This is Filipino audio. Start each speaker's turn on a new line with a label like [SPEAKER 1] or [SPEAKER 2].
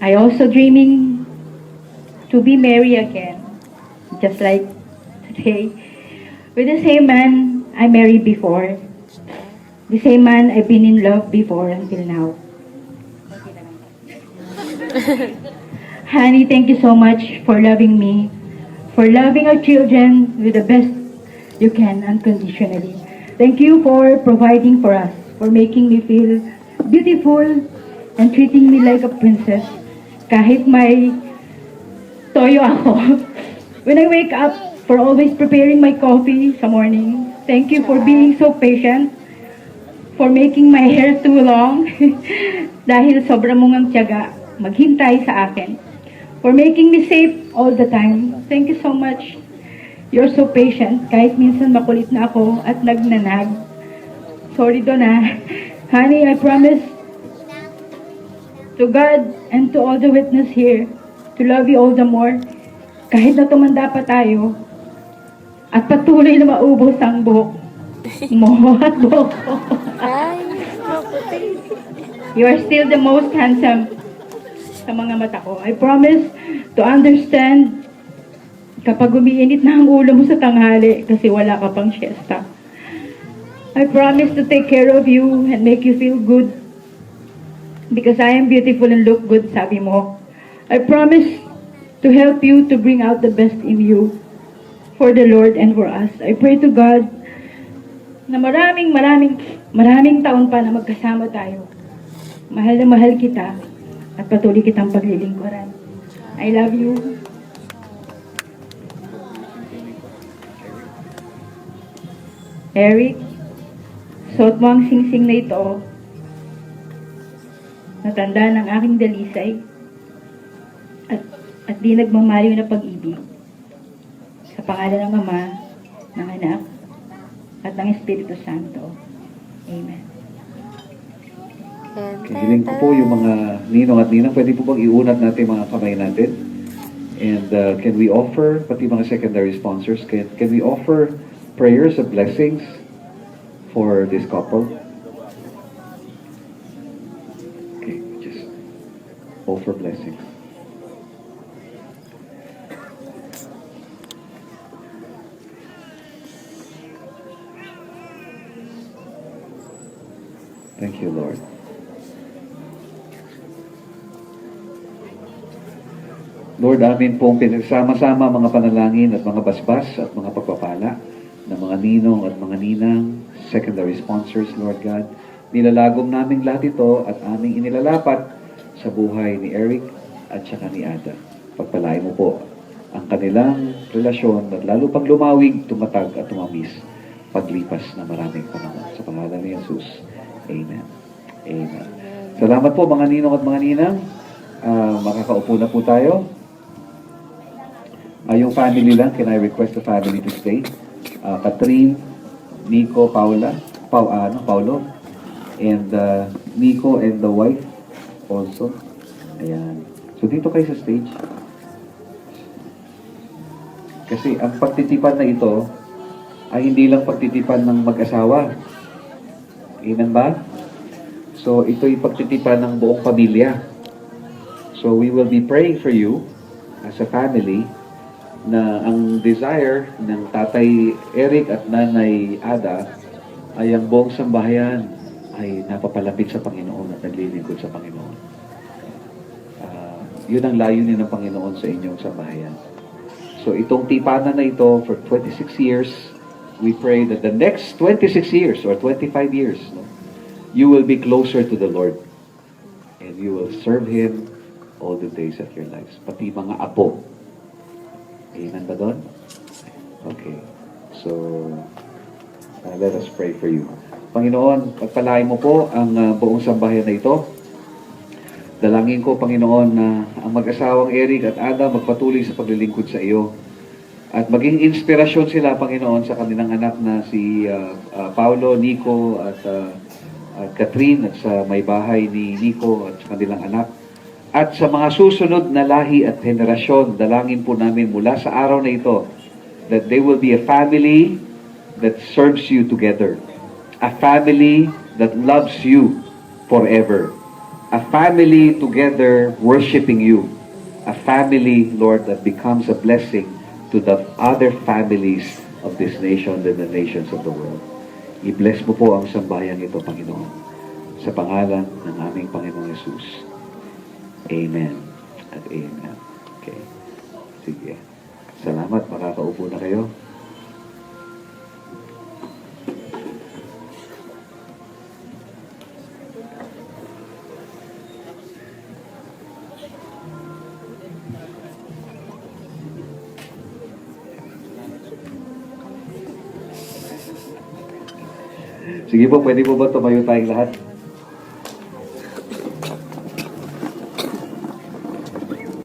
[SPEAKER 1] I also dreaming to be married again, just like today, with the same man I married before, the same man I've been in love before until now. Honey, thank you so much for loving me, for loving our children with the best you can unconditionally. Thank you for providing for us, for making me feel beautiful and treating me like a princess. Kahit may toyo ako. When I wake up, for always preparing my coffee sa morning. Thank you for being so patient, for making my hair too long, dahil sobrang mong ang tiyaga maghintay sa akin. For making me safe all the time. Thank you so much. You're so patient, kahit minsan makulit na ako at nagnanag. Sorry doon Honey, I promise to God and to all the witness here to love you all the more. Kahit na tumanda pa tayo, at patuloy na maubos ang buhok mo at buhok ko.
[SPEAKER 2] Ay, maputi.
[SPEAKER 1] You are still the most handsome sa mga mata ko. I promise to understand kapag umiinit na ang ulo mo sa tanghali kasi wala ka pang siesta. I promise to take care of you and make you feel good because I am beautiful and look good, sabi mo. I promise to help you to bring out the best in you for the Lord and for us. I pray to God na maraming taon pa na magkasama tayo. Mahal na mahal kita at patuloy kitang paglilingkuran. I love you. Eric, suot mo ang singsing na ito. Natanda ng aking dalisay at di nagmamaliw na pag-ibig. Sa pangalan ng Ama, ng Anak, at ng Espiritu Santo. Amen.
[SPEAKER 3] Hiling ko po yung mga ninong at ninang, pwede po bang iunat natin mga kamay natin? And can we offer, pati mga secondary sponsors, can we offer prayers of blessings for this couple? Okay, just offer blessings. Thank you, Lord. Lord, amin pong pinagsama-sama mga panalangin at mga basbas at mga pagpapala ng mga ninong at mga ninang, secondary sponsors, Lord God. Nilalagom namin lahat ito at aming inilalapat sa buhay ni Eric at saka ni Ada. Pagpalain mo po ang kanilang relasyon at lalo pang lumawig, tumatag at tumamis paglipas na maraming panahon. Sa pangalan ni Jesus. Amen. Amen. Salamat po mga ninong at mga ninang. Makakaupo na po tayo. Yung family lang, can I request the family to stay? Catherine, Nico, Paulo, and Nico and the wife also. Ayan. So dito kayo sa stage. Kasi ang pagtitipan na ito ay hindi lang pagtitipan ng mag-asawa. Inan ba? So ito'y pagtitipan ng buong pamilya. So we will be praying for you as a family na ang desire ng Tatay Eric at Nanay Ada ay ang buong sambahayan ay napapalapit sa Panginoon at naglilingkod sa Panginoon. Yun ang layunin ng Panginoon sa inyong sambahayan. So itong tipanan na ito for 26 years, we pray that the next 26 years or 25 years, you will be closer to the Lord and you will serve Him all the days of your lives. Pati mga apo. Amen ba doon? Okay. So, let us pray for you. Panginoon, pagpalain mo po ang buong sambahayan na ito. Dalangin ko, Panginoon, na ang mag-asawang Eric at Ada magpatuloy sa paglilingkod sa iyo. At maging inspirasyon sila, Panginoon, sa kanilang anak na si Paulo, Nico, at Catherine, at sa may bahay ni Nico at sa kanilang anak. At sa mga susunod na lahi at henerasyon, dalangin po namin mula sa araw na ito that they will be a family that serves you together. A family that loves you forever. a family together worshiping you. A family, Lord, that becomes a blessing to the other families of this nation and the nations of the world. I-bless mo po ang sambayan ito, Panginoon. Sa pangalan ng aming Panginoong Yesus. Amen at amen. Okay. Sige. Salamat. Makakaupo na kayo. Sige po, pwede po ba tumayo tayong lahat?